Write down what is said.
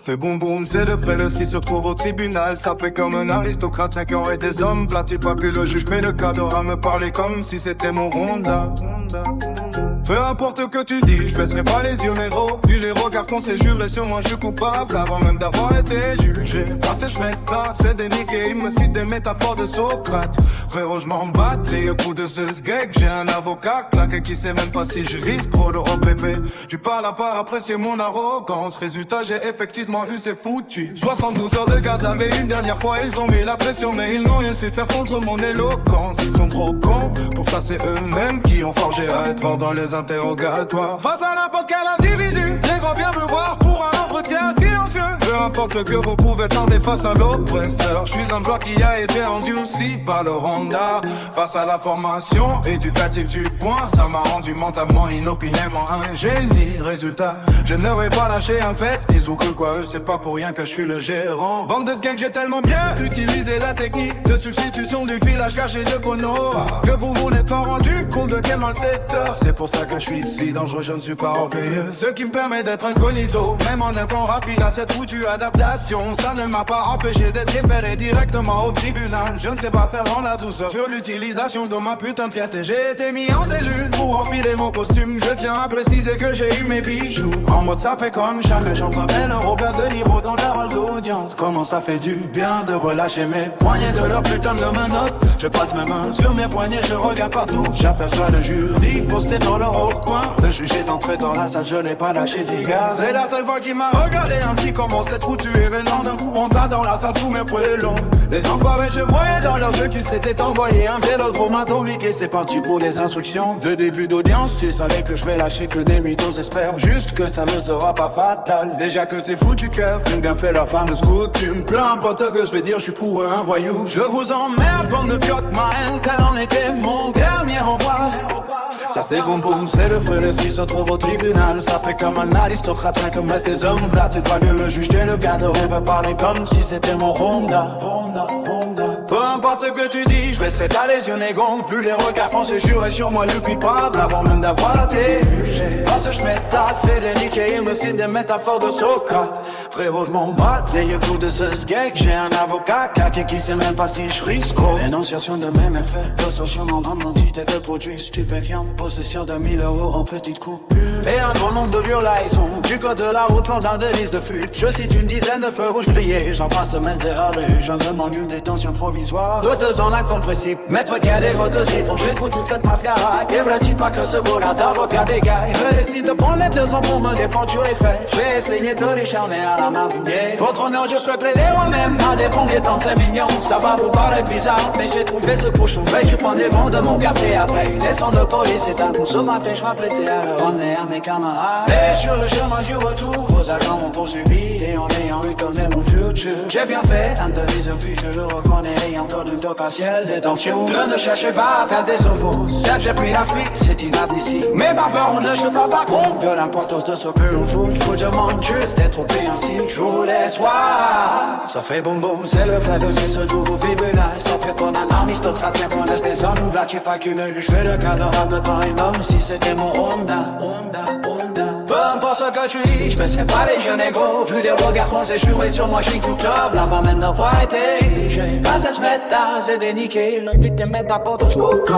fait boum boum, c'est le frère qui se trouve au tribunal. Ça fait comme un aristocrate, 5 ans et des hommes. Plaît-il pas que le juge fait le cadeau à me parler comme si c'était mon Honda. Peu importe ce que tu dis, je baisserai pas les yeux négro. Vu les regards qu'on s'est jurés sur moi, je suis coupable avant même d'avoir été jugé. Passé je m'étape, c'est déniqué, il me cite des métaphores de Socrate. Frérot je m'en batte, les coups de ce sgeg. J'ai un avocat claqué qui sait même pas si je risque trop de OPP. Tu parles à part apprécier mon arrogance. Résultat j'ai effectivement eu c'est foutu. 72 heures de garde à vue, une dernière fois ils ont mis la pression. Mais ils n'ont rien su faire contre mon éloquence. Ils sont trop cons, pour ça c'est eux-mêmes qui ont forgé à être forts dans les interrogatoire. Face à n'importe quel individu, les gros viennent me voir pour un entretien silencieux. Peu importe ce que vous pouvez tenter face à l'oppresseur. Je suis un bloc qui a été endurci par le Honda. Face à la formation éducative du point, ça m'a rendu mentalement, inopinément un génie. Résultat, je n'aurais pas lâché un pet. Ils ont cru quoi eux, c'est pas pour rien que je suis le gérant. Bande de skanks, j'ai tellement bien utilisé la technique de substitution du village caché de Konoha que vous vous n'êtes pas rendu compte de quel malfaiteur. C'est pour ça que je suis si dangereux, je ne suis pas orgueilleux. Ce qui me permet d'être incognito, même en un temps rapide à cette foutue adaptation. Ça ne m'a pas empêché d'être référé directement au tribunal. Je ne sais pas faire dans la douceur sur l'utilisation de ma putain de fierté. J'ai été mis en cellule pour enfiler mon costume. Je tiens à préciser que j'ai eu mes bijoux en mode sapé comme jamais. J'entremène un Robert De Niro dans la rôle d'audience. Comment ça fait du bien de relâcher mes poignets de leur putain de menottes. Je passe mes mains sur mes poignets, je regarde partout. J'aperçois le jury posté dans leur haut coin. Le juge est entré dans la salle, je n'ai pas lâché d'égard. C'est la seule fois qu'il m'a regardé ainsi. Comment cette foutue événement d'un coup on t'a dans la salle, tous mes fruits longs. Les enfoirés, je voyais dans leurs yeux qu'ils s'étaient envoyé un vélodrome atomique. Et c'est parti pour les instructions. De début d'audience, ils savaient que je vais lâcher que des mythos. J'espère juste que ça ne sera pas fatal. Déjà que c'est foutu keuf, une bien fait leur fameuse coutume. Peu importe ce que je vais dire, je suis pour un voyou. Je vous emmerde, bande de fiottes, ma haine, tel en était mon dernier revoir. Ça c'est boum boum, c'est le frère qui se trouve au tribunal. Ça fait comme un aristocrate, rien comme reste des hommes. Plaît-il pas que le juge et le cadre veut parler comme si c'était mon Honda. Peu importe ce que tu dis, je vais s'étaler les yeux négons. Vu les regards qu'on se jurait sur moi le coupable avant même d'avoir la télé. Parce que je m'étale, fait des niquets, il me cite des métaphores de Socrate. Frérot, je m'en bats, les coups de ce sgeg. J'ai un avocat claqué qui sait même pas si je risque. Énonciation de mes méfaits, possession en grande quantité de produits stupéfiants. Possession de 1000 euros en petite coupe. Et un gros nombre de violations du code de la route, dans des listes de fuite. Je cite une dizaine de feux rouges grillés. J'en passe semaine terrorée, j'en demande une détention provisoire. 2 ans incompressible, maître qui a des votes aussi. Faut que j'écoute toute cette mascarade. Et vrai-tu pas que ce beau là d'avocat dégaille. Je décide de prendre les 2 ans pour me défendre, tu es fait. Je vais essayer de les charmer à la main fumée. Votre honneur, je souhaite plaider moi-même à défendre les 35 millions. Ça va vous paraître bizarre, mais j'ai trouvé ce pochon. Je prends des vents de mon quartier après une descente de police. C'est un coup ce matin, je m'apprêtais à le ramener à mes camarades. Et sur le chemin du retour, vos agents m'ont poursuivi. Et en ayant eu comme mon futur, j'ai bien fait, un de vis au fil, je le reconnais. Et encore d'une potentielle détention. Je ne cherchais pas à faire des ovos. Certes, j'ai pris la fuite, c'est inadmissible. Mais par peur, on ne se pas compte de l'importance de ce que l'on fout. Je vous demande juste d'être au ainsi. Je vous laisse voir. Ça fait boum boum, c'est le frère de ce nouveau tribunal. Ça fait qu'on a un aristocrate, bien qu'on laisse des hommes. Là, tu pas qu'une luche, je fais le cadre dans un homme. Si c'était mon Honda. Peu importe ce que tu dis, je baisserai pas les yeux négro. Vu les regards qu'on s'est jurés sur moi, je suis coupable avant même d'avoir été. J'ai passé ce métal, c'est déniqué. Le but de mettre à porte au spot.